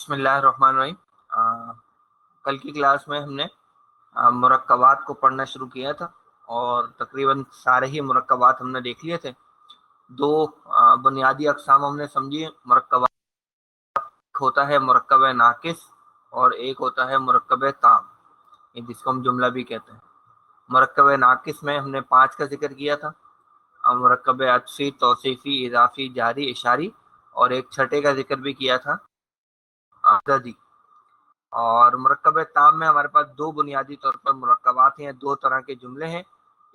بسم اللہ الرحمن الرحیم۔ کل کی کلاس میں ہم نے مرکبات کو پڑھنا شروع کیا تھا اور تقریباً سارے ہی مرکبات ہم نے دیکھ لیے تھے۔ دو بنیادی اقسام ہم نے سمجھی۔ مرکبات ایک ہوتا ہے مرکب ناقص اور ایک ہوتا ہے مرکب تام، جس کو ہم جملہ بھی کہتے ہیں۔ مرکب ناقص میں ہم نے 5 کا ذکر کیا تھا، مرکب عطفی، توصیفی، اضافی، جاری، اشاری، اور ایک چھٹے کا ذکر بھی کیا تھا، عددی۔ اور مرکب تام میں ہمارے پاس 2 بنیادی طور پر مرکبات ہیں، 2 طرح کے جملے ہیں،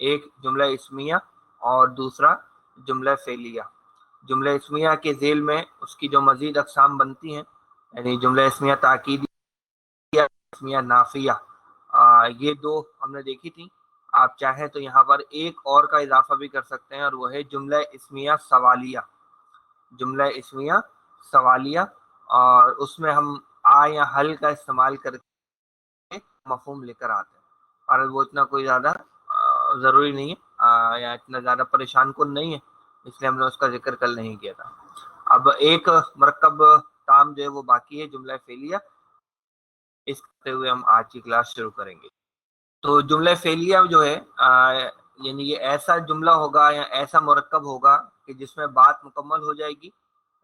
ایک جملہ اسمیہ اور دوسرا جملہ فعلیہ۔ جملہ اسمیہ کے ذیل میں اس کی جو مزید اقسام بنتی ہیں، یعنی جملہ اسمیہ تاکیدی، اسمیہ نافیہ، یہ 2 ہم نے دیکھی تھی۔ آپ چاہیں تو یہاں پر ایک اور کا اضافہ بھی کر سکتے ہیں، اور وہ ہے جملہ اسمیہ سوالیہ۔ جملہ اسمیہ سوالیہ، اور اس میں ہم یا حل کا استعمال کر کے مفہوم لے کر آتے ہیں، اور وہ اتنا کوئی زیادہ ضروری نہیں ہے یا اتنا زیادہ پریشان کن نہیں ہے، اس لیے ہم نے اس کا ذکر کل نہیں کیا تھا۔ اب ایک مرکب تام جو ہے وہ باقی ہے، جملہ فعلیہ۔ اس کرتے ہوئے ہم آج کی کلاس شروع کریں گے۔ تو جملہ فعلیہ جو ہے یعنی یہ ایسا جملہ ہوگا یا ایسا مرکب ہوگا کہ جس میں بات مکمل ہو جائے گی،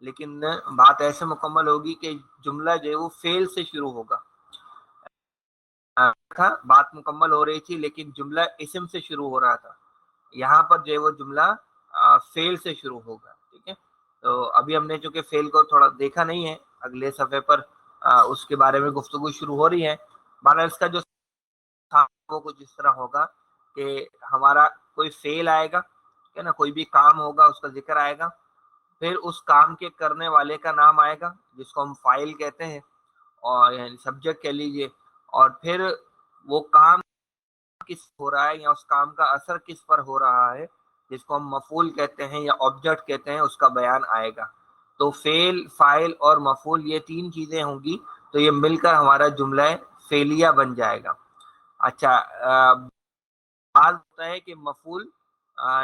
لیکن بات ایسے مکمل ہوگی کہ جملہ جو ہے وہ فعل سے شروع ہوگا۔ بات مکمل ہو رہی تھی لیکن جملہ اسم سے شروع ہو رہا تھا، یہاں پر جو ہے وہ جملہ فعل سے شروع ہوگا۔ ٹھیک ہے، تو ابھی ہم نے چونکہ فعل کو تھوڑا دیکھا نہیں ہے، اگلے صفحے پر اس کے بارے میں گفتگو شروع ہو رہی ہے۔ بہرحال اس کا جو وہ کچھ اس طرح ہوگا کہ ہمارا کوئی فعل آئے گا، ٹھیک ہے نا، کوئی بھی کام ہوگا، اس کا ذکر آئے گا، پھر اس کام کے کرنے والے کا نام آئے گا جس کو ہم فاعل کہتے ہیں، اور یعنی سبجیکٹ کہہ لیجئے، اور پھر وہ کام کس ہو رہا ہے یا اس کام کا اثر کس پر ہو رہا ہے، جس کو ہم مفعول کہتے ہیں یا آبجیکٹ کہتے ہیں، اس کا بیان آئے گا۔ تو فعل، فاعل اور مفعول، یہ 3 چیزیں ہوں گی، تو یہ مل کر ہمارا جملہ فعلیہ بن جائے گا۔ اچھا، بعض ہوتا ہے کہ مفعول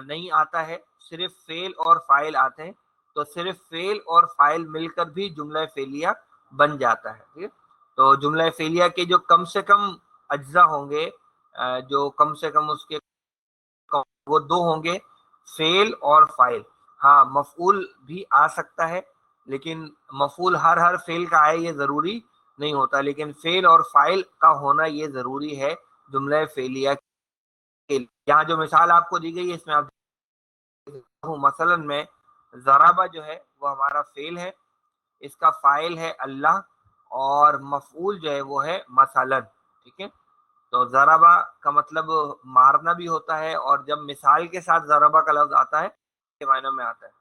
نہیں آتا ہے، صرف فعل اور فاعل آتے ہیں، تو صرف فعل اور فاعل مل کر بھی جملہ فعلیہ بن جاتا ہے۔ ٹھیک ہے، تو جملہ فعلیہ کے جو کم سے کم اجزاء ہوں گے، جو کم سے کم اس کے وہ 2 ہوں گے، فعل اور فاعل۔ ہاں، مفعول بھی آ سکتا ہے، لیکن مفعول ہر فعل کا آئے یہ ضروری نہیں ہوتا، لیکن فعل اور فاعل کا ہونا یہ ضروری ہے جملہ فعلیہ کے لیے۔ یہاں جو مثال آپ کو دی گئی ہے، اس میں آپ مثلا میں ضربہ جو ہے وہ ہمارا فعل ہے، اس کا فاعل ہے اللہ، اور مفعول جو ہے وہ ہے مثلا۔ ٹھیک ہے، تو ضربہ کا مطلب مارنا بھی ہوتا ہے، اور جب مثال کے ساتھ ضربہ کا لفظ آتا ہے کے معنوں میں آتا ہے۔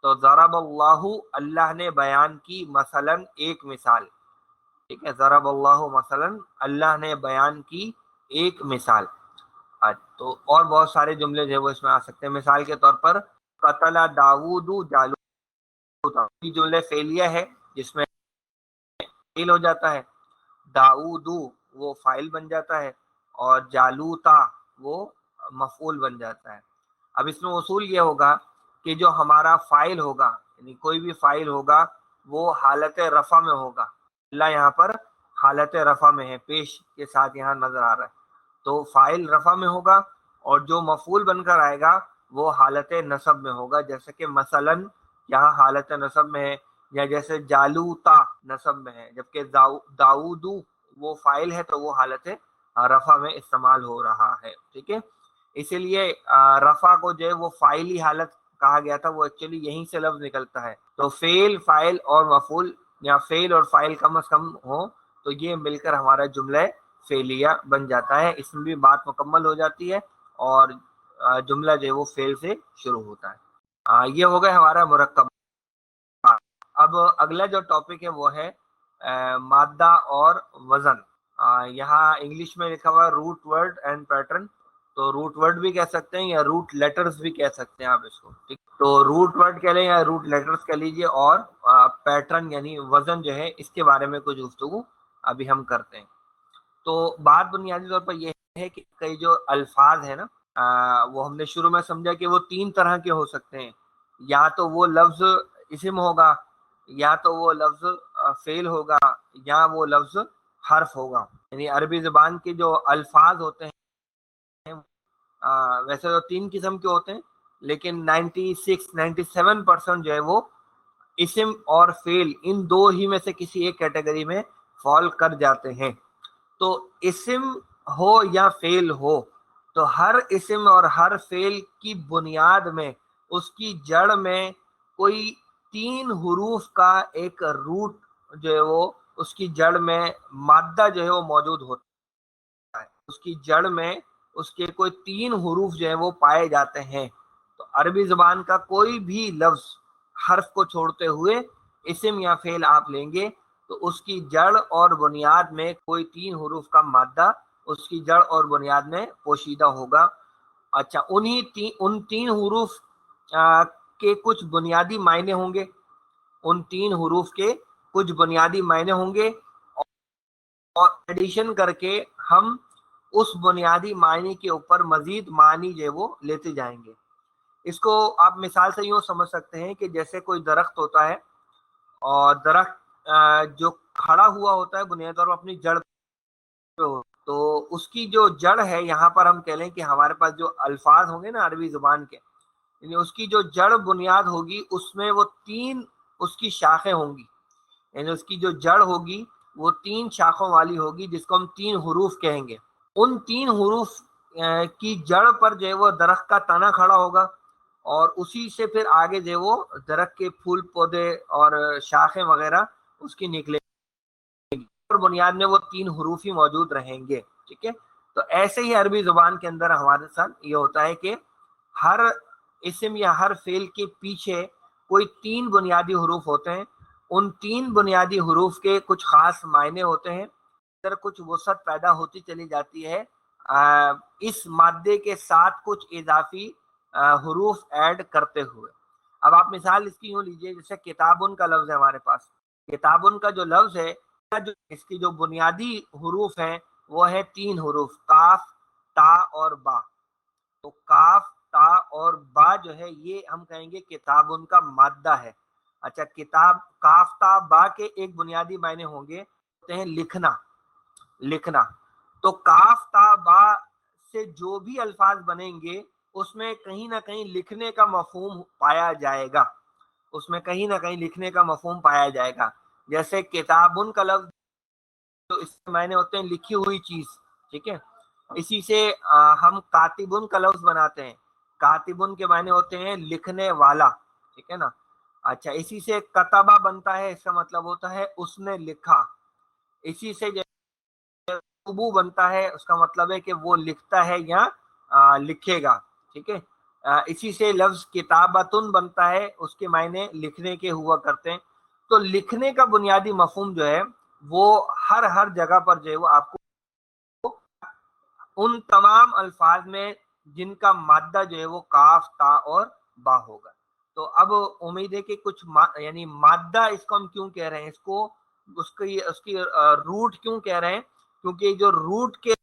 تو ضرب اللہ، اللہ نے بیان کی، مثلا ایک مثال۔ ٹھیک ہے، ضرب اللہ مثلا، اللہ نے بیان کی ایک مثال۔ تو اور بہت سارے جملے جو ہے وہ اس میں آ سکتے ہیں، مثال کے طور پر قتل داؤد جالوت، یہ جملے فعلیہ ہے جس میں فعل ہو جاتا ہے، داؤد وہ فاعل بن جاتا ہے، اور جالوتا وہ مفعول بن جاتا ہے۔ اب اس میں اصول یہ ہوگا کہ جو ہمارا فاعل ہوگا، یعنی کوئی بھی فاعل ہوگا، وہ حالت رفع میں ہوگا۔ اللہ یہاں پر حالت رفع میں ہے، پیش کے ساتھ یہاں نظر آ رہا ہے، تو فاعل رفع میں ہوگا، اور جو مفعول بن کر آئے گا وہ حالت نصب میں ہوگا، جیسے کہ مثلا یہاں حالت نصب میں ہے، یا جیسے جالوتا نصب میں ہے، جبکہ داؤد وہ فاعل ہے تو وہ حالت رفع میں استعمال ہو رہا ہے۔ ٹھیک ہے، اسی لیے رفع کو جو ہے وہ فاعلی حالت کہا گیا تھا، وہ ایکچولی یہیں سے لفظ نکلتا ہے۔ تو فعل، فاعل اور مفعول، یا فعل اور فاعل کم از کم ہو تو یہ مل کر ہمارا جملہ فعلیہ بن جاتا ہے، اس میں بھی بات مکمل ہو جاتی ہے، اور جملہ جو ہے وہ فعل سے شروع ہوتا ہے۔ یہ ہو گیا ہمارا مرکب۔ اب اگلا جو ٹاپک ہے وہ ہے مادہ اور وزن۔ یہاں انگلش میں لکھا ہوا روٹ ورڈ اینڈ پیٹرن، تو روٹ ورڈ بھی کہہ سکتے ہیں یا روٹ لیٹرز بھی کہہ سکتے ہیں آپ اس کو۔ تو روٹ ورڈ کہہ لیں یا روٹ لیٹرز کہہ لیجئے، اور پیٹرن یعنی وزن جو ہے، اس کے بارے میں کچھ گفتگو ابھی ہم کرتے ہیں۔ تو بات بنیادی طور پر یہ ہے کہ کئی جو الفاظ ہیں نا، وہ ہم نے شروع میں سمجھا کہ وہ 3 طرح کے ہو سکتے ہیں، یا تو وہ لفظ اسم ہوگا، یا تو وہ لفظ فعل ہوگا یا وہ لفظ حرف ہوگا. یعنی عربی زبان کے جو الفاظ ہوتے ہیں ویسے تو 3 قسم کے ہوتے ہیں، لیکن 96-97% جو ہے وہ اسم اور فعل ان دو ہی میں سے کسی ایک کیٹیگری میں فال کر جاتے ہیں. تو اسم ہو یا فعل ہو، تو ہر اسم اور ہر فعل کی بنیاد میں اس کی جڑ میں کوئی 3 حروف کا ایک روٹ جو ہے وہ اس کی جڑ میں مادہ جو ہے وہ موجود ہوتا ہے. اس کی جڑ میں اس کے کوئی 3 حروف جو ہے وہ پائے جاتے ہیں. تو عربی زبان کا کوئی بھی لفظ حرف کو چھوڑتے ہوئے اسم یا فعل آپ لیں گے تو اس کی جڑ اور بنیاد میں کوئی 3 حروف کا مادہ اس کی جڑ اور بنیاد میں پوشیدہ ہوگا. اچھا، ان 3 حروف کے کچھ بنیادی معنی ہوں گے. ان 3 حروف کے کچھ بنیادی معنی ہوں گے اور ایڈیشن کر کے ہم اس بنیادی معنی کے اوپر مزید معنی جو وہ لیتے جائیں گے. اس کو آپ مثال سے یوں سمجھ سکتے ہیں کہ جیسے کوئی درخت ہوتا ہے اور درخت جو کھڑا ہوا ہوتا ہے بنیادی طور پر اپنی جڑ پہ ہو، تو اس کی جو جڑ ہے، یہاں پر ہم کہہ لیں کہ ہمارے پاس جو الفاظ ہوں گے نا عربی زبان کے، یعنی اس کی جو جڑ بنیاد ہوگی اس میں وہ 3 اس کی شاخیں ہوں گی. یعنی اس کی جو جڑ ہوگی وہ 3 شاخوں والی ہوگی جس کو ہم 3 حروف کہیں گے. ان 3 حروف کی جڑ پر جو ہے وہ درخت کا تنا کھڑا ہوگا اور اسی سے پھر آگے جو ہے وہ درخت کے پھول پودے اور شاخیں وغیرہ اس کی نکلے گی اور بنیاد میں وہ 3 حروف ہی موجود رہیں گے. ٹھیک ہے، تو ایسے ہی عربی زبان کے اندر ہمارے ساتھ یہ ہوتا ہے کہ ہر اسم یا ہر فعل کے پیچھے کوئی 3 بنیادی حروف ہوتے ہیں. ان 3 بنیادی حروف کے کچھ خاص معنی ہوتے ہیں. اگر کچھ وسعت پیدا ہوتی چلی جاتی ہے اس مادے کے ساتھ کچھ اضافی حروف ایڈ کرتے ہوئے. اب آپ مثال اس کی یوں لیجئے، جیسے کتابن کا لفظ ہے ہمارے پاس. کتابن کا جو لفظ ہے اس کی جو بنیادی حروف ہیں وہ ہے 3 حروف، کاف، تا اور با. تو کاف، تا اور با جو ہے یہ ہم کہیں گے کتابن کا مادہ ہے. اچھا، کتاب، کاف، تا، با کے ایک بنیادی معنی ہوں گے، ہوتے ہیں لکھنا. تو کاف، تا، با سے جو بھی الفاظ بنیں گے اس میں کہیں نہ کہیں لکھنے کا مفہوم پایا جائے گا. اس میں کہیں نہ کہیں لکھنے کا مفہوم پایا جائے گا. جیسے کتابن کا لفظ تو اس کے معنی ہوتے ہیں لکھی ہوئی چیز. ٹھیک ہے، اسی سے ہم کاتبن کا لفظ بناتے ہیں. کاتبن کے معنی ہوتے ہیں لکھنے والا. ٹھیک ہے نا. اچھا، اسی سے کتبہ بنتا ہے، اس کا مطلب ہوتا ہے اس نے لکھا. اسی سے ابو بنتا ہے، اس کا مطلب ہے کہ وہ لکھتا ہے یا لکھے گا. ٹھیک ہے، اسی سے لفظ کتابتن بنتا ہے، اس کے معنی لکھنے کے ہوا کرتے ہیں. تو لکھنے کا بنیادی مفہوم جو ہے وہ ہر جگہ پر جو ہے وہ آپ کو ان تمام الفاظ میں جن کا مادہ جو ہے وہ کاف، تا اور با ہوگا. تو اب امید ہے کہ کچھ یعنی مادہ اس کو ہم کیوں کہہ رہے ہیں، اس کی روٹ کیوں کہہ رہے ہیں، کیونکہ جو روٹ کے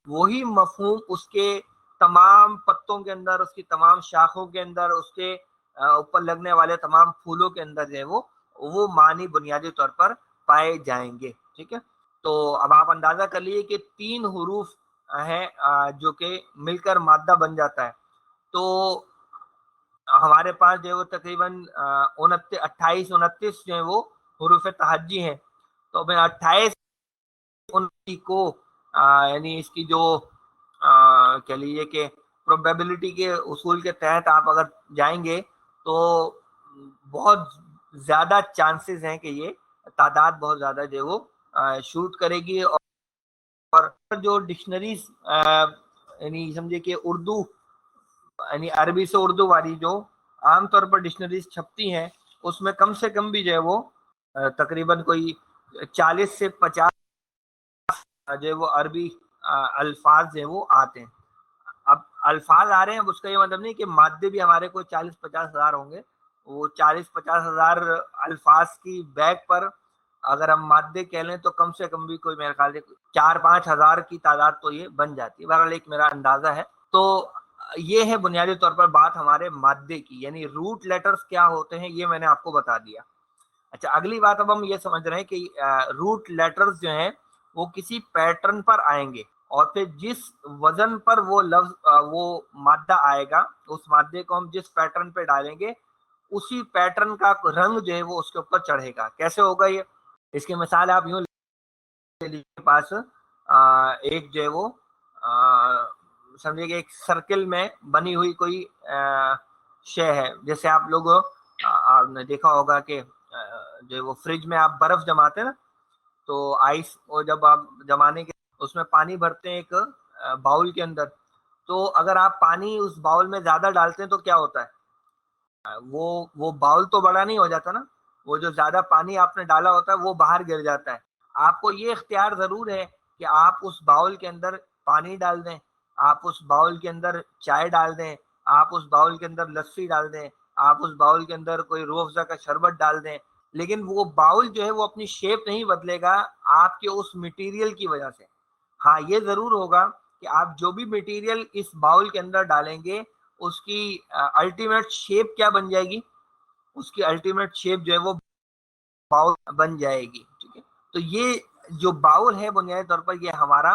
وہی مفہوم اس کے تمام پتوں کے اندر، اس کی تمام شاخوں کے اندر، اس کے اوپر لگنے والے تمام پھولوں کے اندر جو ہے وہ معنی بنیادی طور پر پائے جائیں گے. ٹھیک ہے، تو اب آپ اندازہ کر لیجیے کہ 3 حروف ہیں جو کہ مل کر مادہ بن جاتا ہے. تو ہمارے پاس جو ہے وہ تقریباً 28-29 جو ہے وہ حروف تہجی ہیں. تو میں 28 کو یعنی اس کی جو کہہ لیجیے کہ پروبیبلٹی کے اصول کے تحت آپ اگر جائیں گے تو بہت زیادہ چانسز ہیں کہ یہ تعداد بہت زیادہ جو وہ شوٹ کرے گی. اور جو ڈکشنریز یعنی سمجھے کہ اردو یعنی عربی سے اردو والی جو عام طور پر ڈکشنریز چھپتی ہیں اس میں کم سے کم بھی جو ہے وہ تقریباً کوئی 40 سے 50 جو ہے وہ عربی الفاظ جو ہے وہ آتے ہیں. اب الفاظ آ رہے ہیں، اس کا یہ مطلب نہیں کہ مادے بھی ہمارے کوئی 40-50 ہزار ہوں گے. وہ 40-50 ہزار الفاظ کی بیگ پر اگر ہم مادے کہہ لیں تو کم سے کم بھی کوئی میرے خیال سے 4-5 ہزار کی تعداد تو یہ بن جاتی ہے. بہرحال ایک میرا اندازہ ہے. تو یہ ہے بنیادی طور پر بات ہمارے مادے کی، یعنی روٹ لیٹرز کیا ہوتے ہیں یہ میں نے آپ کو بتا دیا. اچھا اگلی بات اب ہم یہ سمجھ رہے ہیں کہ روٹ لیٹرز جو ہیں وہ کسی پیٹرن پر آئیں گے، اور پھر جس وزن پر وہ لفظ وہ مادہ آئے گا، اس مادے کو ہم جس پیٹرن پہ ڈالیں گے اسی پیٹرن کا رنگ جو ہے وہ اس کے اوپر چڑھے گا. کیسے ہوگا یہ؟ اس کی مثال آپ یوں کے پاس ایک جو ہے وہ سمجھے کہ ایک سرکل میں بنی ہوئی کوئی شے ہے. جیسے آپ لوگ آپ نے دیکھا ہوگا کہ جو ہے وہ فریج میں آپ برف جماتے ہیں نا، تو آئس وہ جب آپ جمانے کے اس میں پانی بھرتے ہیں ایک باؤل کے اندر، تو اگر آپ پانی اس باؤل میں زیادہ ڈالتے ہیں تو کیا ہوتا ہے؟ وہ باؤل تو بڑا نہیں ہو جاتا نا، وہ جو زیادہ پانی آپ نے ڈالا ہوتا ہے وہ باہر گر جاتا ہے. آپ کو یہ اختیار ضرور ہے کہ آپ اس باؤل کے اندر پانی ڈال دیں، آپ اس باؤل کے اندر چائے ڈال دیں، آپ اس باؤل کے اندر لسی ڈال دیں، آپ اس باؤل کے اندر کوئی روح افزا کا شربت ڈال دیں، لیکن وہ باؤل جو ہے وہ اپنی شیپ نہیں بدلے گا آپ کے اس مٹیریل کی وجہ سے. ہاں یہ ضرور ہوگا کہ آپ جو بھی مٹیریل اس باؤل کے اندر ڈالیں گے اس کی الٹیمیٹ شیپ کیا بن جائے گی؟ اس کی الٹیمیٹ شیپ جو ہے وہ باؤل بن جائے گی. ٹھیک ہے، تو یہ جو باؤل ہے بنیادی طور پر یہ ہمارا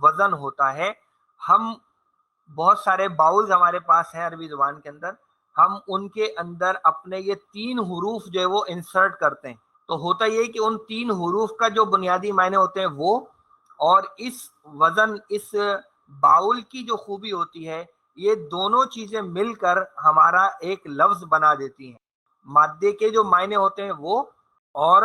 وزن ہوتا ہے. ہم بہت سارے باؤلز ہمارے پاس ہیں عربی زبان کے اندر، ہم ان کے اندر اپنے یہ 3 حروف جو ہے وہ انسرٹ کرتے ہیں. تو ہوتا یہ کہ ان 3 حروف کا جو بنیادی معنی ہوتے ہیں وہ، اور اس وزن اس باؤل کی جو خوبی ہوتی ہے، یہ دونوں چیزیں مل کر ہمارا ایک لفظ بنا دیتی ہیں. مادے کے جو معنی ہوتے ہیں وہ، اور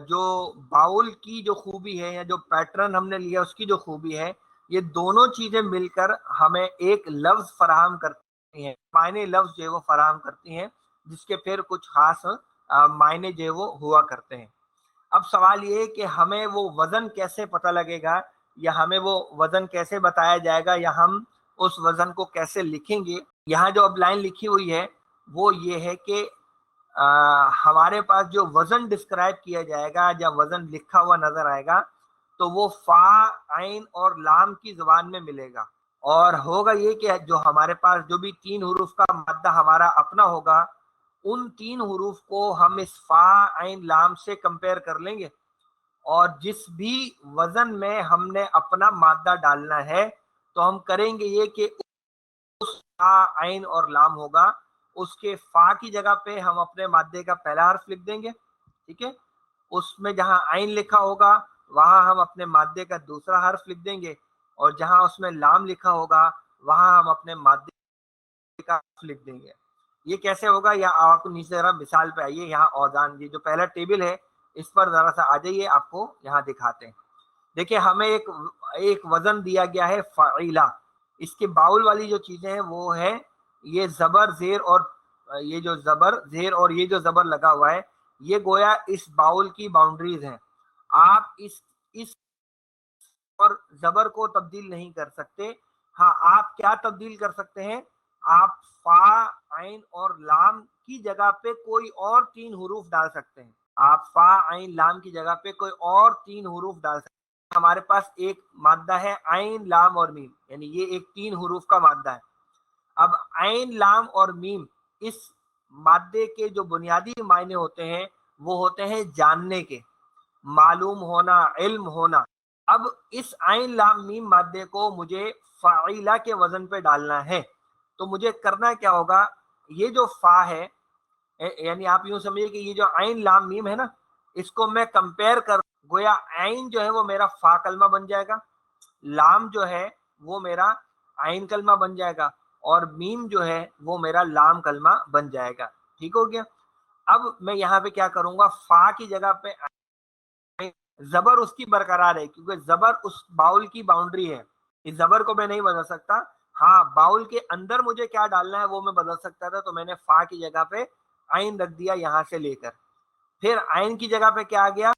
جو باؤل کی جو خوبی ہے یا جو پیٹرن ہم نے لیا اس کی جو خوبی ہے، یہ دونوں چیزیں مل کر ہمیں ایک لفظ فراہم کرتی ہیں، معنی لفظ جو ہے وہ فراہم کرتی ہیں، جس کے پھر کچھ خاص معنی جو ہے وہ ہوا کرتے ہیں. اب سوال یہ ہے کہ ہمیں وہ وزن کیسے پتہ لگے گا، یا ہمیں وہ وزن کیسے بتایا جائے گا، یا ہم اس وزن کو کیسے لکھیں گے؟ یہاں جو اب لائن لکھی ہوئی ہے وہ یہ ہے کہ ہمارے پاس جو وزن ڈسکرائب کیا جائے گا یا وزن لکھا ہوا نظر آئے گا تو وہ فا، عین اور لام کی زبان میں ملے گا. اور ہوگا یہ کہ جو ہمارے پاس جو بھی 3 حروف کا مادہ ہمارا اپنا ہوگا، ان 3 حروف کو ہم اس فا، عین، لام سے کمپیئر کر لیں گے، اور جس بھی وزن میں ہم نے اپنا مادہ ڈالنا ہے تو ہم کریں گے یہ کہ اس فا، عین اور لام ہوگا، اس کے فا کی جگہ پہ ہم اپنے مادے کا پہلا حرف لکھ دیں گے. ٹھیک ہے، اس میں جہاں عین لکھا ہوگا وہاں ہم اپنے مادے کا دوسرا حرف لکھ دیں گے، اور جہاں اس میں لام لکھا ہوگا وہاں ہم اپنے مادے کا حرف لکھ دیں گے. یہ کیسے ہوگا؟ یا آپ کو نیچے ذرا مثال پہ آئیے، یہاں اوزان یہ جو پہلا ٹیبل ہے اس پر ذرا سا آ جائیے، آپ کو یہاں دکھاتے ہیں. دیکھیں ہمیں ایک وزن دیا گیا ہے فعیلہ. اس کے باؤل والی جو چیزیں ہیں وہ ہے یہ زبر زیر، اور یہ جو زبر زیر اور یہ جو زبر لگا ہوا ہے یہ گویا اس باؤل کی باؤنڈریز ہیں. آپ اس اور زبر کو تبدیل نہیں کر سکتے. ہاں آپ کیا تبدیل کر سکتے ہیں؟ آپ فا، عین اور لام کی جگہ پہ کوئی اور 3 حروف ڈال سکتے ہیں. آپ فا، عین، لام کی جگہ پہ کوئی اور 3 حروف ڈال سکتے ہیں. ہمارے پاس ایک مادہ ہے عین، لام اور میم، یعنی یہ ایک 3 حروف کا مادہ ہے. اب عین، لام اور میم اس مادے کے جو بنیادی معنی ہوتے ہیں وہ ہوتے ہیں جاننے کے، معلوم ہونا، علم ہونا. اب اس عین، لام، میم مادے کو مجھے فعیلہ کے وزن پہ ڈالنا ہے، تو مجھے کرنا کیا ہوگا؟ یہ جو فا ہے، یعنی آپ یوں سمجھیے کہ یہ جو عین، لام، میم ہے نا، اس کو میں کمپیئر کر، گویا عین جو ہے وہ میرا فا کلمہ بن جائے گا، لام جو ہے وہ میرا عین کلمہ بن جائے گا، اور میم جو ہے وہ میرا لام کلمہ بن جائے گا. ٹھیک ہو گیا؟ اب میں یہاں پہ کیا کروں گا؟ فا کی جگہ پہ زبر اس کی برقرار ہے کیونکہ زبر اس باؤل کی باؤنڈری ہے، اس زبر کو میں نہیں بدل سکتا. ہاں باؤل کے اندر مجھے کیا ڈالنا ہے وہ میں بدل سکتا تھا، تو میں نے فا کی جگہ پہ عین رکھ دیا یہاں سے لے کر. پھر عین کی جگہ پہ کیا آ گیا؟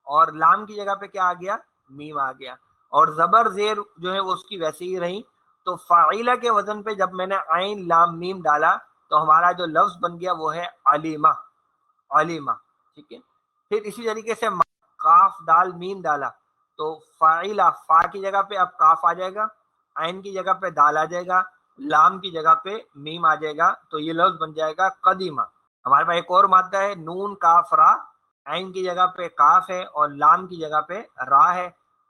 اور لام کی جگہ پہ کیا آ گیا؟ میم آ گیا. اور زبر زیر جو ہے وہ اس کی ویسے ہی رہی. تو فاعلہ کے وزن پہ جب میں نے عین، لام، میم ڈالا تو ہمارا جو لفظ بن گیا وہ ہے علیمہ، علیمہ. ٹھیک ہے، پھر اسی طریقے سے کاف، دال، میم ڈالا تو فاعلہ، فا کی جگہ پہ اب کاف آ جائے گا، عین کی جگہ پہ دال آ جائے گا، لام کی جگہ پہ میم آ جائے گا، تو یہ لفظ بن جائے گا قدیمہ. ہمارے پاس ایک اور مادہ ہے نون کاف را، عین کی جگہ پہ کاف ہے اور لام کی جگہ پہ را ہے.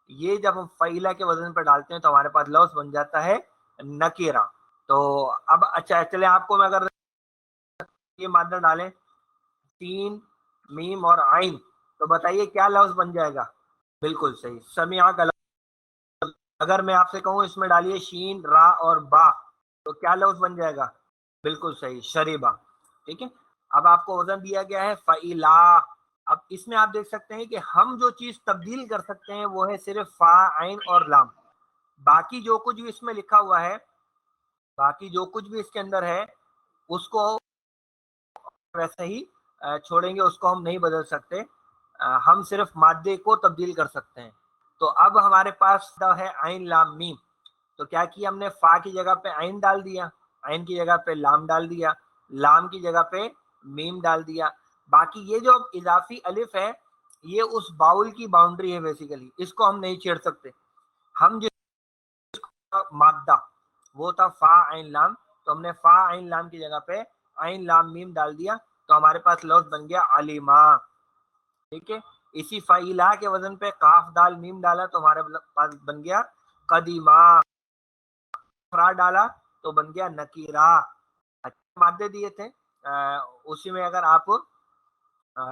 یہ جب ہم فعیلہ کے وزن پہ ڈالتے ہیں تو ہمارے پاس لفظ بن جاتا ہے نکیرہ. تو اب اچھا چلے آپ کو میں اگر یہ مادہ ڈالیں سین میم اور عین تو بتائیے کیا لفظ بن جائے گا؟ بالکل صحیح، سمیع کا لفظ. اگر میں آپ سے کہوں اس میں ڈالیے شین را اور با تو کیا لفظ بن جائے گا؟ بالکل صحیح، شریبا. ٹھیک ہے، اب آپ کو وزن دیا گیا ہے فعیلا. اب اس میں آپ دیکھ سکتے ہیں کہ ہم جو چیز تبدیل کر سکتے ہیں وہ ہے صرف فا عین اور لام. باقی جو کچھ بھی اس میں لکھا ہوا ہے، باقی جو کچھ بھی اس کے اندر ہے اس کو ویسے ہی چھوڑیں گے، اس کو ہم نہیں بدل سکتے. ہم صرف مادے کو تبدیل کر سکتے ہیں. تو اب ہمارے پاس ہے عین لام میم. تو کیا کیا ہم نے؟ فا کی جگہ پہ عین ڈال دیا، عین کی جگہ پہ لام ڈال دیا، لام کی جگہ پہ میم ڈال دیا. باقی یہ جو اضافی الف ہے یہ اس باؤل کی باؤنڈری ہے بیسیکلی، اس کو ہم نہیں چھیڑ سکتے. ہم جس مادہ وہ تھا فا عین لام، تو ہم نے فا عین لام کی جگہ پہ عین لام میم ڈال دیا تو ہمارے پاس لفظ بن گیا علیما. ٹھیک ہے، اسی فعیلا کے وزن پہ کاف دال میم ڈالا تو ہمارے پاس بن گیا قدیما. فرا ڈالا تو بن گیا نکیرا. اچھے مادے دیے تھے، اسی میں اگر آپ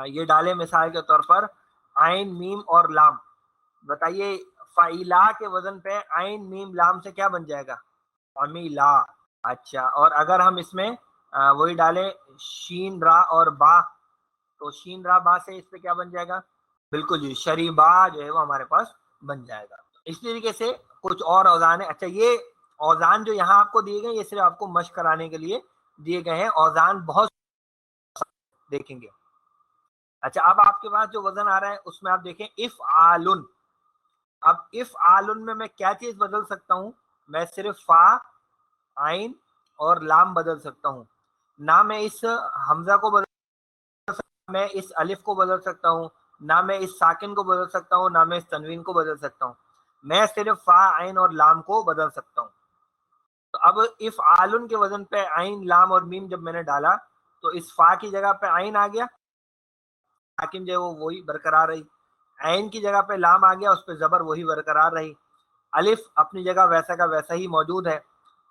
یہ ڈالیں مثال کے طور پر عین میم اور لام، بتائیے فعیلا کے وزن پہ عین میم لام سے کیا بن جائے گا؟ عمیلا. اچھا، اور اگر ہم اس میں وہی ڈالیں شین را اور با تو شین را با سے اس پہ کیا بن جائے گا؟ بالکل جی، شریبا جو ہے وہ ہمارے پاس بن جائے گا. اس طریقے سے کچھ اور اوزان ہے. اچھا، یہ اوزان جو یہاں آپ کو دیے گئے یہ صرف آپ کو مشق کرانے کے لیے دیے گئے ہیں. اوزان بہت دیکھیں گے. اچھا، اب آپ کے پاس جو وزن آ رہا ہے اس میں آپ دیکھیں افعالن. اب افعالن میں کیا چیز بدل سکتا ہوں؟ میں صرف فا عین اور لام بدل سکتا ہوں. نہ میں اس حمزہ کو بدل سکتا ہوں، میں اس الف کو بدل سکتا ہوں، نہ میں اس ساکن کو بدل سکتا ہوں، نہ میں اس تنوین کو بدل سکتا ہوں. میں صرف فا عین اور لام کو بدل سکتا ہوں. تو اب افعالن کے وزن پہ عین لام اور میم جب میں نے ڈالا تو اس فا کی جگہ پہ عین آ گیا، ساکن جو ہے وہ وہی برقرار رہی. عین کی جگہ پہ لام آ گیا، اس پہ زبر وہی برقرار رہی. الف اپنی جگہ ویسا کا ویسا ہی موجود ہے،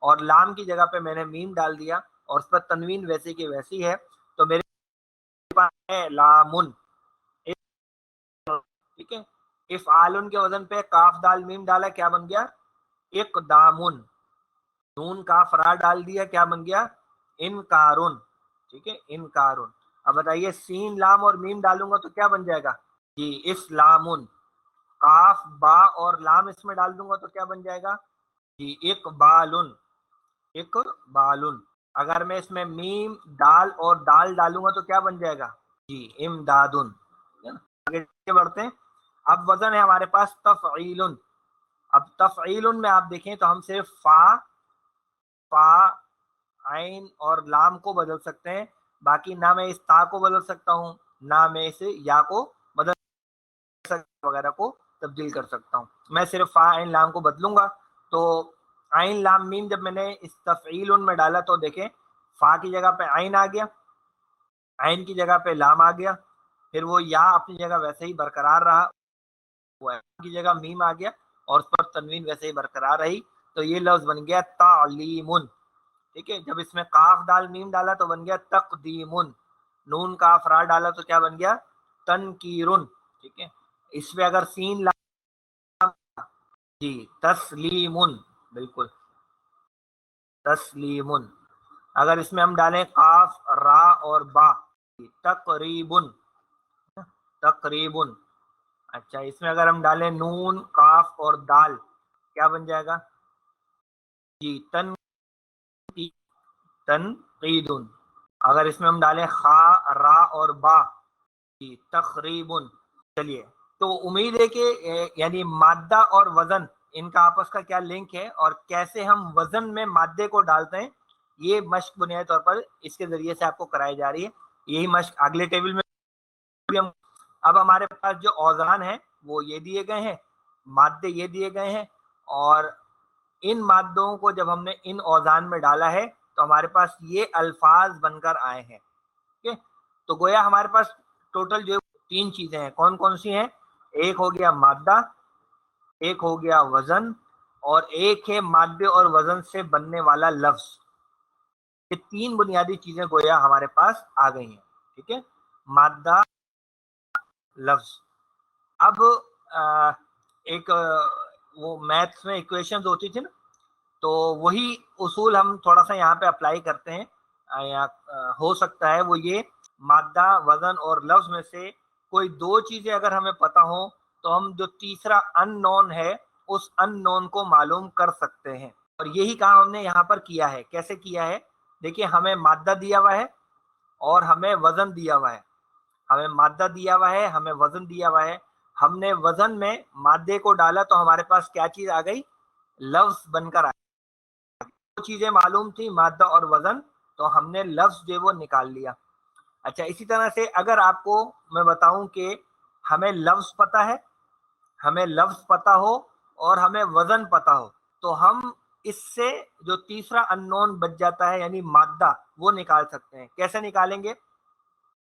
اور لام کی جگہ پہ میں نے میم ڈال دیا اور اس پر تنوین ویسی کی ویسی ہے. تو میرے پاس ہے لامن. ٹھیک ہے، افعالن کے وزن پہ کاف دال میم ڈالا، کیا بن گیا؟ اقدامن. نون کاف را ڈال دیا، کیا بن گیا؟ انکارن. ٹھیک ہے، انکارن. اب بتائیے سین لام اور میم ڈالوں گا تو کیا بن جائے گا؟ جی، اسلامن. کاف با اور لام اس میں ڈال دوں گا تو کیا بن جائے گا؟ جی، اقبالن. اقبالن. اگر میں اس میں میم دال اور دال ڈالوں گا تو کیا بن جائے گا؟ جی، امدادن. آگے بڑھتے ہیں. اب وزن ہے ہمارے پاس تفعیلن. اب تفعیلن میں آپ دیکھیں تو ہم صرف فا عین اور لام کو بدل سکتے ہیں. باقی نہ میں اس تا کو بدل سکتا ہوں، نہ میں اس یا کو بدل وغیرہ کو تبدیل کر سکتا ہوں. میں صرف فا عین لام کو بدلوں گا. تو عین لام میم جب میں نے اس تفعیلن میں ڈالا تو دیکھیں فا کی جگہ پہ عین آ گیا، عین کی جگہ پہ لام آ گیا، پھر وہ یا اپنی جگہ ویسے ہی برقرار رہا، وہ کی جگہ میم آ گیا اور اس پر تنوین ویسے ہی برقرار رہی. تو یہ لفظ بن گیا تعلیمن. ٹھیک ہے، جب اس میں کاف دال میم ڈالا تو بن گیا تقدیمن. نون کاف را ڈالا تو کیا بن گیا؟ تنکیرن. ٹھیک ہے، اس میں اگر سین لام، جی تسلیمن. بالکل تسلیمن. اگر اس میں ہم ڈالیں قاف را اور با، تقریبن. تقریبن. اچھا، اس میں اگر ہم ڈالیں نون کاف اور دال کیا بن جائے گا؟ جی تنقیدن. اگر اس میں ہم ڈالیں خا را اور با، جی تقریبن. چلیے، تو امید ہے کہ یعنی مادہ اور وزن ان کا آپس کا کیا لنک ہے اور کیسے ہم وزن میں مادے کو ڈالتے ہیں، یہ مشق بنیادی طور پر اس کے ذریعے سے آپ کو کرائی جا رہی ہے. یہی مشق اگلے ٹیبل میں. اب ہمارے پاس جو اوزان ہیں وہ یہ دیے گئے ہیں، مادے یہ دیے گئے ہیں، اور ان مادوں کو جب ہم نے ان اوزان میں ڈالا ہے تو ہمارے پاس یہ الفاظ بن کر آئے ہیں. ٹھیک ہے. تو گویا ہمارے پاس ٹوٹل جو 3 چیزیں ہیں. کون کون سی ہیں؟ ایک ہو گیا مادہ، ایک ہو گیا وزن، اور ایک ہے مادے اور وزن سے بننے والا لفظ. یہ 3 بنیادی چیزیں گویا ہمارے پاس آ گئی ہیں. ٹھیک ہے، مادہ، لفظ. اب ایک وہ میتھس میں ایکویشنز ہوتی تھی نا، تو وہی اصول ہم تھوڑا سا یہاں پہ اپلائی کرتے ہیں. یا ہو سکتا ہے وہ یہ مادہ، وزن اور لفظ میں سے کوئی 2 چیزیں اگر ہمیں پتا ہوں تو ہم جو تیسرا ان نون ہے اس ان نون کو معلوم کر سکتے ہیں. اور یہی کام ہم نے یہاں پر کیا ہے. کیسے کیا ہے؟ دیکھیے، ہمیں مادہ دیا ہوا ہے اور ہمیں وزن دیا ہوا ہے. ہمیں مادہ دیا ہوا ہے، ہمیں وزن دیا ہوا ہے. ہم نے وزن میں مادے کو ڈالا تو ہمارے پاس کیا چیز آ گئی؟ لفظ بن کر آ گئی. 2 چیزیں معلوم تھی، مادہ اور وزن، تو ہم نے لفظ جو وہ نکال لیا. اچھا، اسی طرح سے اگر آپ کو میں بتاؤں کہ ہمیں لفظ پتا ہے، ہمیں لفظ پتا ہو اور ہمیں وزن پتا ہو، تو ہم اس سے جو تیسرا ان نون بچ جاتا ہے یعنی مادہ، وہ نکال سکتے ہیں. کیسے نکالیں گے؟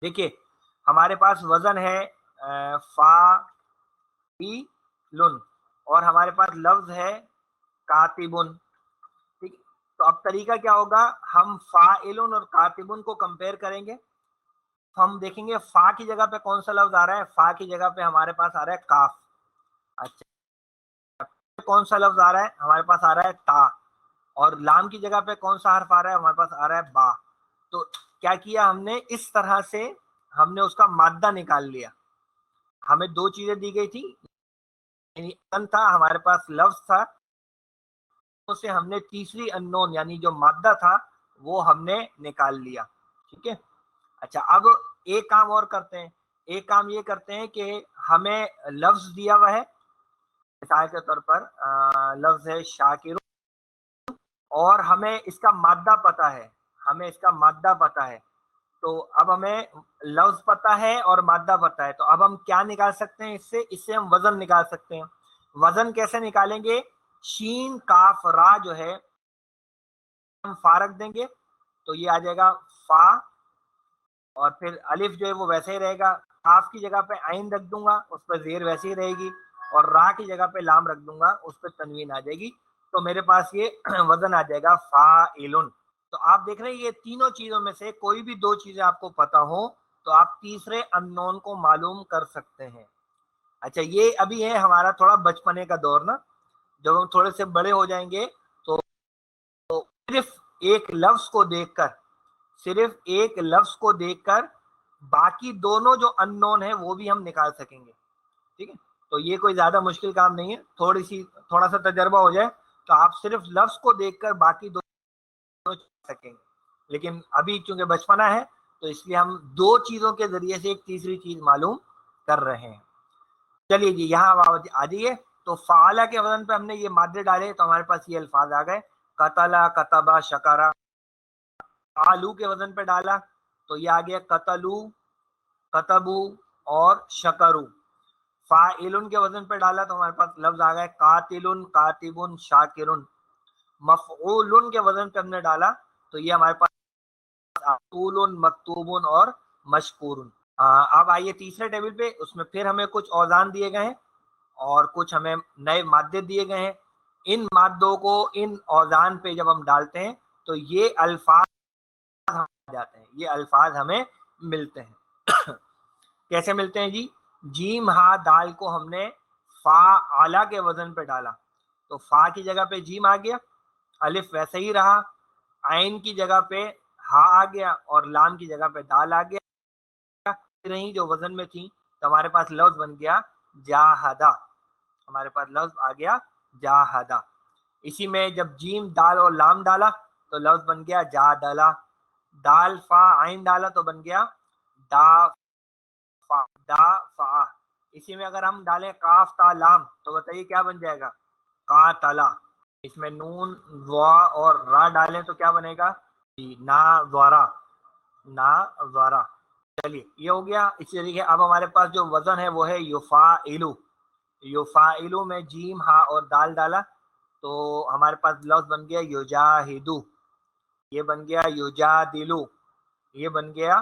دیکھیے، ہمارے پاس وزن ہے فاعلن، اور ہمارے پاس لفظ ہے کاتبن. ٹھیک، تو اب طریقہ کیا ہوگا؟ ہم فاعلن اور کاتبن کو کمپیئر کریں گے. ہم دیکھیں گے فا کی جگہ پہ کون سا لفظ آ رہا ہے. فا کی جگہ پہ ہمارے پاس آ رہا ہے کاف. اچھا، کون سا لفظ آ رہا ہے؟ ہمارے پاس آ رہا ہے تا. اور لام کی جگہ پہ کون سا حرف آ رہا ہے؟ ہمارے پاس آ رہا ہے با. تو کیا کیا ہم نے؟ اس طرح سے ہم نے اس کا مادہ نکال لیا. ہمیں 2 چیزیں دی گئی تھی، یعنی ان تھا، ہمارے پاس لفظ تھا، سے ہم نے تیسری ان نون یعنی جو مادہ تھا وہ ہم نے نکال لیا. ٹھیک ہے. اچھا، اب ایک کام اور کرتے ہیں. ایک کام یہ کرتے ہیں کہ ہمیں لفظ دیا ہوا ہے، مثال کے طور پر لفظ ہے شاکر، اور ہمیں اس کا مادہ پتا ہے، ہمیں اس کا مادہ پتا ہے. تو اب ہمیں لفظ پتا ہے اور مادہ پتا ہے، تو اب ہم کیا نکال سکتے ہیں؟ اس سے ہم وزن نکال سکتے ہیں. وزن کیسے نکالیں گے؟ شین کاف را جو ہے، ہم فا رکھ دیں گے تو یہ آ جائے گا فا، اور پھر الف جو ہے وہ ویسے ہی رہے گا. کاف کی جگہ پہ عین رکھ دوں گا، اس پہ زیر ویسے ہی رہے گی، اور را کی جگہ پہ لام رکھ دوں گا، اس پہ تنوین آ جائے گی. تو میرے پاس یہ وزن آ جائے گا فاعلن. تو آپ دیکھ رہے ہیں یہ تینوں چیزوں میں سے کوئی بھی 2 چیزیں آپ کو پتا ہو تو آپ تیسرے ان نون کو معلوم کر سکتے ہیں. اچھا، یہ ابھی ہے ہمارا تھوڑا بچپنے کا دور نا. جب ہم تھوڑے سے بڑے ہو جائیں گے تو صرف ایک لفظ کو دیکھ کر، صرف ایک لفظ کو دیکھ کر باقی دونوں جو ان نون ہے وہ بھی ہم نکال سکیں گے. ٹھیک ہے، تو یہ کوئی زیادہ مشکل کام نہیں ہے. تھوڑا سا تجربہ ہو جائے تو آپ صرف لفظ کو دیکھ کر باقی دونوں سکیں گے. لیکن ابھی چونکہ بچپنا ہے تو اس لیے ہم 2 چیزوں کے ذریعے سے ایک تیسری چیز معلوم کر رہے ہیں. چلیے جی، یہاں آ جائیے. تو فعالہ کے وزن پہ ہم نے یہ مادے ڈالے تو ہمارے پاس یہ الفاظ آ گئے: قتلا، کتبا، شکرا. آلو کے وزن پہ ڈالا تو یہ آ گیا قتلو، کتبو اور شکرو. فاعلن کے وزن پہ ڈالا تو ہمارے پاس لفظ آ گئے قاتل، کاتب، شاکر. مفعول کے وزن پہ ہم نے ڈالا تو یہ ہمارے پاس مقتول، مکتوب اور مشکور. اب آئیے تیسرے ٹیبل پہ. اس میں پھر ہمیں کچھ اوزان دیے گئے ہیں اور کچھ ہمیں نئے مادے دیے گئے ہیں. ان مادوں کو ان اوزان پہ جب ہم ڈالتے ہیں تو یہ الفاظ جاتے ہیں، یہ الفاظ ہمیں ملتے ہیں. کیسے ملتے ہیں جی؟ جیم ہا دال کو ہم نے فا اعلی کے وزن پہ ڈالا تو فا کی جگہ پہ جیم آ گیا، الف ویسے ہی رہا، عین کی جگہ پہ ہا آ گیا، اور لام کی جگہ پہ دال آ گیا. رہی جو وزن میں تھی تو ہمارے پاس لفظ بن گیا جاہدا. ہمارے پاس لفظ آ گیا جاہدا. اسی میں جب جیم دال اور لام ڈالا تو لفظ بن گیا جادلا. دال فا عین ڈالا تو بن گیا دا فا، دا فا. اسی میں اگر ہم ڈالیں کاف تا لام تو بتائیے کیا بن جائے گا؟ قاتلا. اس میں نون وا اور را ڈالیں تو کیا بنے گا؟ نا ذرا، نا ذرا. چلیے یہ ہو گیا. اسی طریقے اب ہمارے پاس جو وزن ہے وہ ہے یفاعلو. یفاعلو میں جیم ہا اور دال ڈالا تو ہمارے پاس لفظ بن گیا یجاہدو. یہ بن گیا یجادلو. یہ بن گیا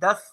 10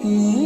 Hmm